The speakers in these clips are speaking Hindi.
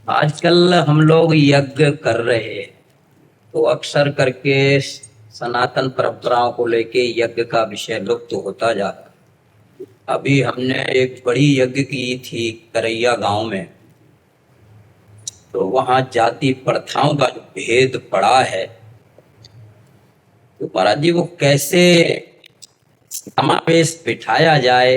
आजकल हम लोग यज्ञ कर रहे हैं तो अक्सर करके सनातन परंपराओं को लेके यज्ञ का विषय लुप्त होता जा रहा है। अभी हमने एक बड़ी यज्ञ की थी करैया गांव में। तो वहाँ जाति प्रथाओं का जो भेद पड़ा है, तो महाराज जी वो कैसे समावेश बिठाया जाए,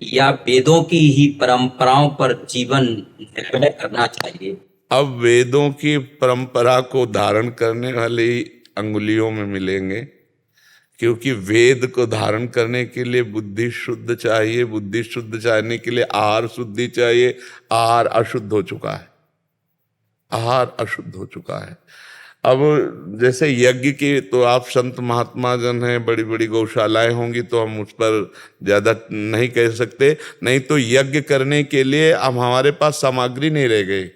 या वेदों की ही परंपराओं पर जीवन निर्णय करना चाहिए। अब वेदों की परंपरा को धारण करने वाले ही अंगुलियों में मिलेंगे, क्योंकि वेद को धारण करने के लिए बुद्धि शुद्ध चाहिए। बुद्धि शुद्ध चाहने के लिए आहार शुद्धि चाहिए। आहार अशुद्ध हो चुका है। आहार अशुद्ध हो चुका है। अब जैसे यज्ञ की तो आप संत महात्मा जन हैं, बड़ी बड़ी गौशालाएं होंगी, तो हम उस पर ज्यादा नहीं कह सकते। नहीं तो यज्ञ करने के लिए अब हमारे पास सामग्री नहीं रह गई,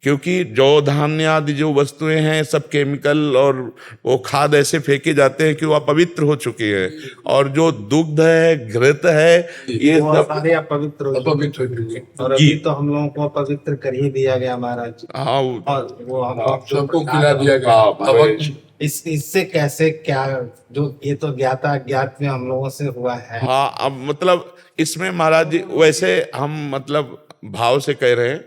क्योंकि जौ धान्य आदि जो वस्तुएं हैं सब केमिकल और वो खाद ऐसे फेंके जाते हैं कि वो अपवित्र हो चुकी है। और जो दुग्ध है, घृत है, ये वो सब सारे अपवित्र हो चुके। और अभी तो हम लोगों को अपवित्र कर ही दिया गया महाराज। हाँ, और वो हम सबको खिला दिया गया। इससे कैसे क्या, जो ये तो ज्ञाता अज्ञात में हम लोगों से हुआ है। हाँ, अब मतलब इसमें महाराज जी वैसे हम मतलब भाव से कह रहे हैं,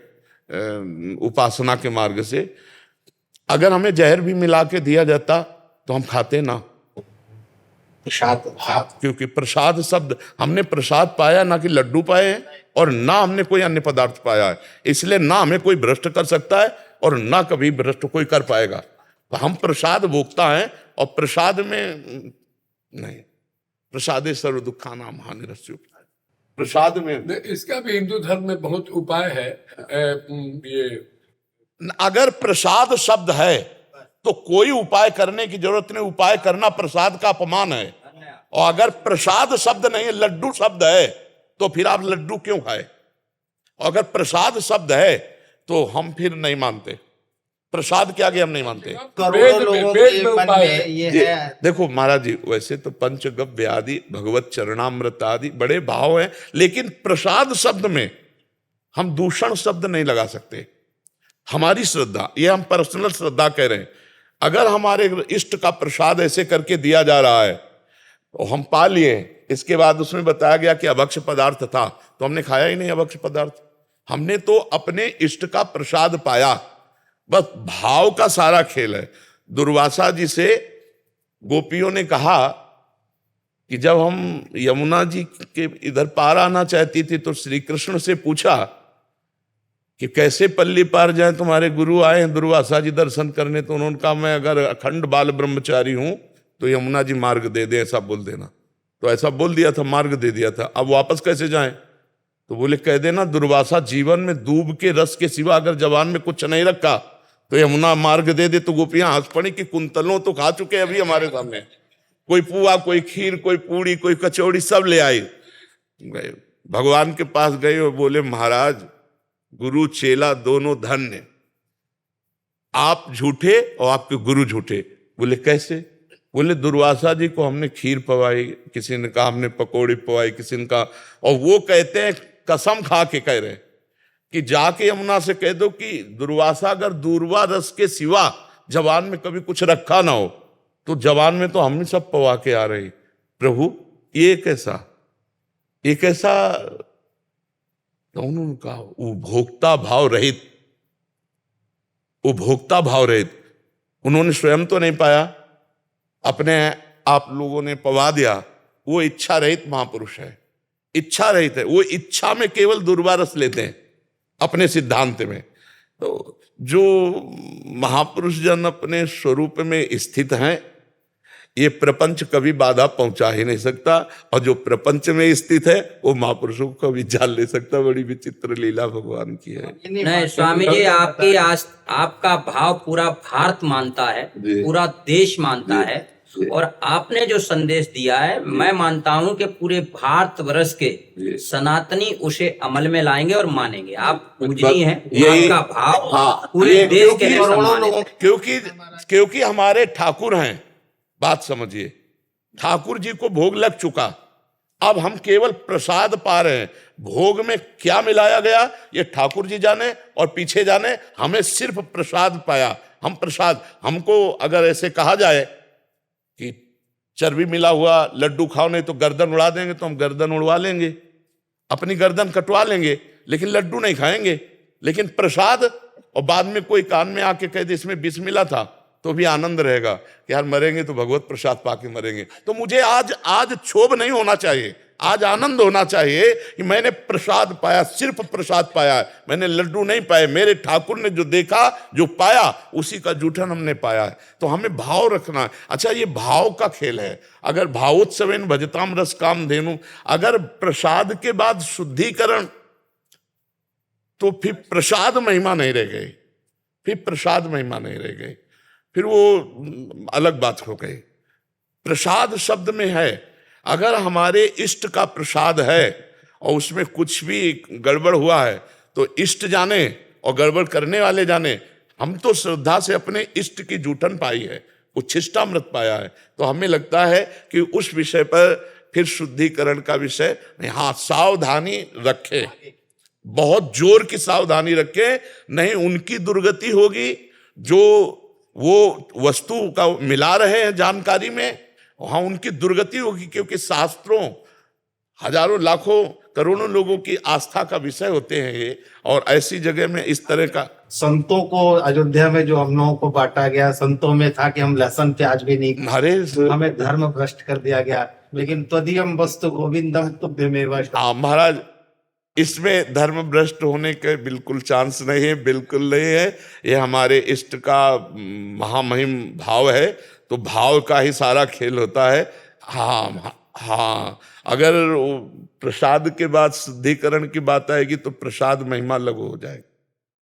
उपासना के मार्ग से। अगर हमें जहर भी मिला के दिया जाता तो हम खाते ना। प्रसाद, क्योंकि प्रसाद शब्द हमने प्रसाद पाया, ना कि लड्डू पाए हैं, और ना हमने कोई अन्य पदार्थ पाया है। इसलिए ना हमें कोई भ्रष्ट कर सकता है और ना कभी भ्रष्ट कोई कर पाएगा। तो हम प्रसाद भोगता है, और प्रसाद में नहीं, प्रसादे सर्व दुखा नाम हानिरस्य। प्रसाद में इसका भी हिंदू धर्म में बहुत उपाय है। ये अगर प्रसाद शब्द है तो कोई उपाय करने की जरूरत नहीं। उपाय करना प्रसाद का अपमान है। और अगर प्रसाद शब्द नहीं है, लड्डू शब्द है, तो फिर आप लड्डू क्यों खाए। और अगर प्रसाद शब्द है तो हम फिर नहीं मानते। प्रसाद के आगे हम नहीं मानते। करोड़ों लोगों के मन में ये है। देखो महाराज जी, वैसे तो पंचगव्य आदि, भगवत चरणामृत आदि बड़े भाव हैं, लेकिन प्रसाद शब्द में हम दूषण शब्द नहीं लगा सकते। हमारी श्रद्धा, ये हम पर्सनल श्रद्धा कह रहे हैं। अगर हमारे इष्ट का प्रसाद ऐसे करके दिया जा रहा है तो हम पा लिए, इसके बाद उसमें बताया गया कि अभक्ष पदार्थ था, तो हमने खाया ही नहीं अभक्ष पदार्थ। हमने तो अपने इष्ट का प्रसाद पाया। बस भाव का सारा खेल है। दुर्वासा जी से गोपियों ने कहा कि जब हम यमुना जी के इधर पार आना चाहती थी तो श्री कृष्ण से पूछा कि कैसे पल्ली पार जाए, तुम्हारे गुरु आए हैं दुर्वासा जी दर्शन करने। तो उन्होंने कहा, मैं अगर अखंड बाल ब्रह्मचारी हूं तो यमुना जी मार्ग दे दे, ऐसा बोल देना। तो ऐसा बोल दिया था, मार्ग दे दिया था। अब वापस कैसे जाएं? तो बोले, कह देना दुर्वासा जीवन में दूब के रस के सिवा अगर जवान में कुछ नहीं रखा तो यमुना मार्ग दे दे। तो गोपियां हंस पड़ी कि कुंतलों तो खा चुके अभी हमारे सामने। कोई पुआ, कोई खीर, कोई पूड़ी, कोई कचौड़ी, सब ले आई। गए भगवान के पास गए और बोले, महाराज गुरु चेला दोनों धन्य, आप झूठे और आपके गुरु झूठे। बोले कैसे? बोले दुर्वासा जी को हमने खीर पवाई, किसी ने कहा हमने पकौड़ी पवाई, किसी ने कहा, और वो कहते हैं कसम खा के कह रहे हैं कि जाके यमुना से कह दो कि दुर्वासा अगर दूरवा रस के सिवा जवान में कभी कुछ रखा ना हो तो जवान में तो हम ही सब पवा के आ रहे। प्रभु ये कैसा, ये कैसा? तो उन्होंने कहा उपभोक्ता भाव रहित, उपभोक्ता भाव रहित। उन्होंने स्वयं तो नहीं पाया, अपने आप लोगों ने पवा दिया। वो इच्छा रहित महापुरुष है, इच्छा रहित है। वो इच्छा में केवल दुर्वा रस लेते हैं अपने सिद्धांत में। तो जो महापुरुष जन अपने स्वरूप में स्थित हैं, ये प्रपंच कभी बाधा पहुंचा ही नहीं सकता। और जो प्रपंच में स्थित है वो महापुरुषों को कभी जान ले सकता। बड़ी विचित्र लीला भगवान की है। नहीं स्वामी जी, आपका भाव पूरा भारत मानता है, पूरा देश मानता है। और आपने जो संदेश दिया है, मैं मानता हूं कि पूरे भारत वर्ष के सनातनी उसे अमल में लाएंगे और मानेंगे। आप पूजनीय हैं, आपका भाव पूरे देश के लिए सम्मानित है। क्योंकि हमारे ठाकुर हैं। बात समझिए, ठाकुर जी को भोग लग चुका, अब हम केवल प्रसाद पा रहे हैं, भोग में क्या मिलाया गया ये ठाकुर जी जाने और पीछे जाने, हमें सिर्फ प्रसाद पाया। हम प्रसाद, हमको अगर ऐसे कहा जाए कि चर्बी मिला हुआ लड्डू खाओ नहीं तो गर्दन उड़ा देंगे, तो हम गर्दन उड़वा लेंगे, अपनी गर्दन कटवा लेंगे, लेकिन लड्डू नहीं खाएंगे। लेकिन प्रसाद, और बाद में कोई कान में आके कह दे इसमें विष मिला था, तो भी आनंद रहेगा कि यार मरेंगे तो भगवत प्रसाद पाके मरेंगे। तो मुझे आज क्षोभ नहीं होना चाहिए, आज आनंद होना चाहिए कि मैंने प्रसाद पाया, सिर्फ प्रसाद पाया, मैंने लड्डू नहीं पाए। मेरे ठाकुर ने जो देखा, जो पाया, उसी का जूठन हमने पाया है। तो हमें भाव रखना है। अच्छा, ये भाव का खेल है। अगर भावोत्सवेन भजताम रस काम धेनु, अगर प्रसाद के बाद शुद्धिकरण, तो फिर प्रसाद महिमा नहीं रह गई, फिर प्रसाद महिमा नहीं रह गई, फिर वो अलग बात हो गई। प्रसाद शब्द में है, अगर हमारे इष्ट का प्रसाद है और उसमें कुछ भी गड़बड़ हुआ है तो इष्ट जाने और गड़बड़ करने वाले जाने। हम तो श्रद्धा से अपने इष्ट की जूठन पाई है, उच्छिष्टामृत पाया है, तो हमें लगता है कि उस विषय पर फिर शुद्धिकरण का विषय नहीं। हाँ, सावधानी रखे, बहुत जोर की सावधानी रखे, नहीं उनकी दुर्गति होगी जो वो वस्तु का मिला रहे हैं जानकारी में, वहां उनकी दुर्गति होगी। क्योंकि शास्त्रों हजारों लाखों करोड़ों लोगों की आस्था का विषय होते हैं ये, और ऐसी जगह में इस तरह का। संतों को अयोध्या में जो हम लोगों को बांटा गया, संतों में था कि हम लहसुन प्याज भी नहीं, अरे हमें धर्म भ्रष्ट कर दिया गया। लेकिन त्वदीयम वस्तु गोविंदम तुभ्यमेव। महाराज, इसमें धर्म भ्रष्ट होने के बिल्कुल चांस नहीं है, बिल्कुल नहीं है। ये हमारे इष्ट का महामहिम भाव है, तो भाव का ही सारा खेल होता है। हाँ हाँ, अगर प्रसाद के बाद शुद्धिकरण की बात आएगी तो प्रसाद महिमा लघु हो जाएगी।